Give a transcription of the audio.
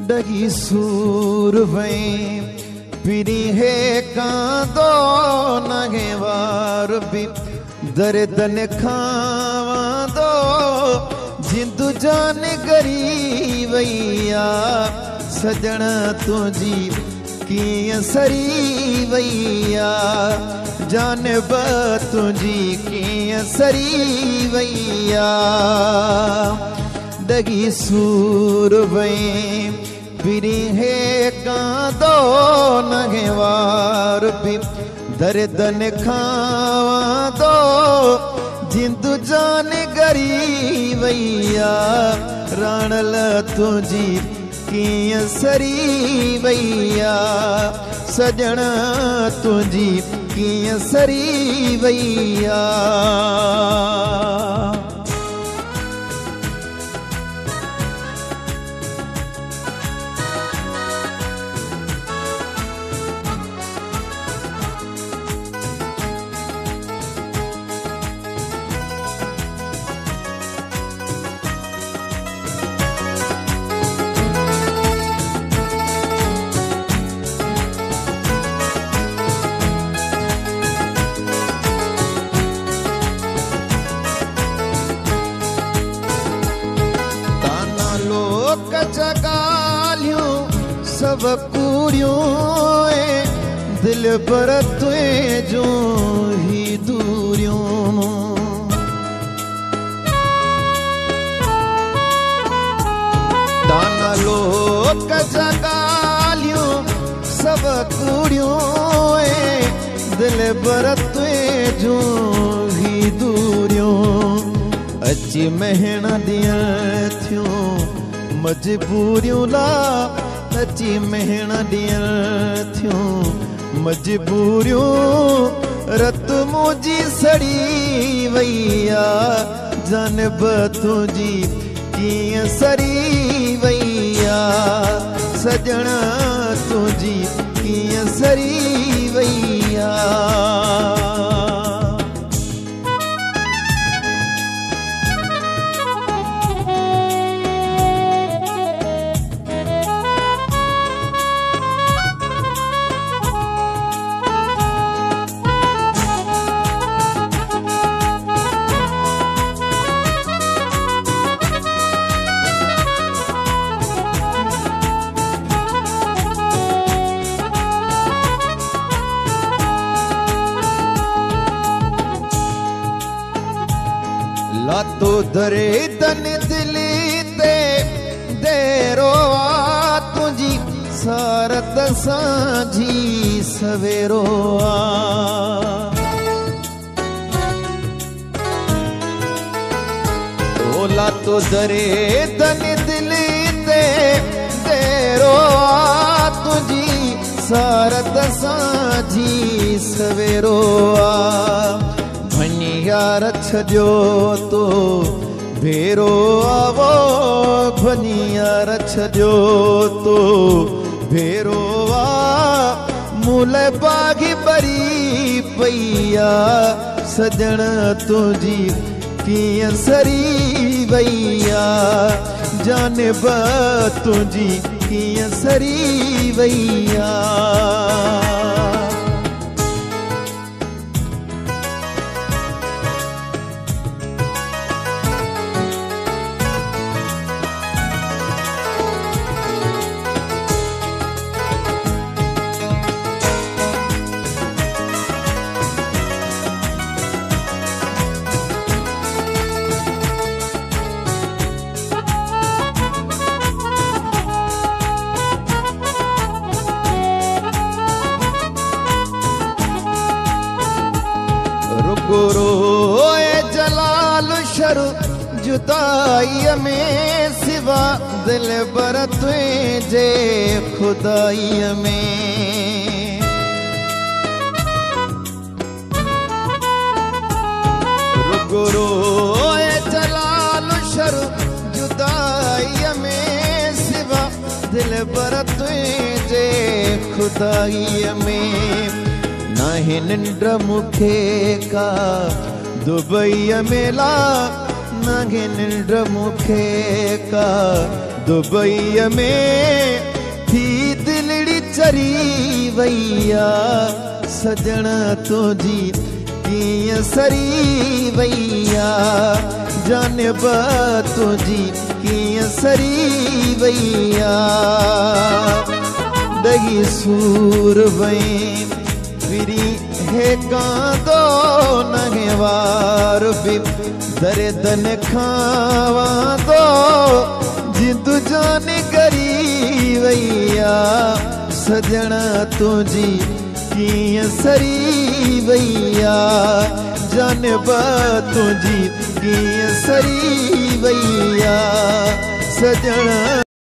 डगी सूर वहीं पिरी है कांदो नगे वार भी दर्दन खावा दो जिंदु जान गरी वैया सजण तुझी किया सरी वैया जान तुझी किया सरी वैया डगी सूर वहीं पिरी है कांदो नगे वार भी दर्दन खावा दो जिंदु जान गरी वैया राणल तुझी किया सरी वैया सजण तुझी किया सरी वैया जगालियों सब कूड़ियों दिल पर तुए जो ही दूरियों दाना लोग जगालियों सब कूड़ियों दिल पर तुए जो ही दूरियों अच्छी मेहनत दिया थियों मजबूरियों ला नची मेहनत दियल थियूं मजबूरियों रत मुझी सड़ी वैया जानब तुझी किया सरी वैया सजण तुझी किया सरी वैया लातो दरे तन दिली ते देरो आ तुझी सारत सांझी सवेरो आ ओ लातो दरे तन दिली ते देरो आ तुझी सारत सांझी सवेरो आ यार छो तो भेरो आवो भनियार छो तो भेरो आ मूल बागी बरी पैया सजण तुझी किया सरी वैया जानब तुझी किया सरी वैया गुरु जलाल शरु जुदाई में सिवा दिल बर तुझे खुदाई में गुरु जलाल शरु जुदाई में सिवा दिल बर तुझे खुदाई में नाही निंड मुखे का दुबई मेला नाही निंड मुखे का दुबई में थी दिलड़ी चरी वैया सजना तुझी कीअं सरी वैया जानब तुझी कीअं सरी वैया दही सूर वई फिरी हे कांदो नगवार भी दर्दन खावा दो जिंदु जान करी वैया सजना तुझी कीअं सरी वैया जानब तुझी कीअं सरी वैया सजना।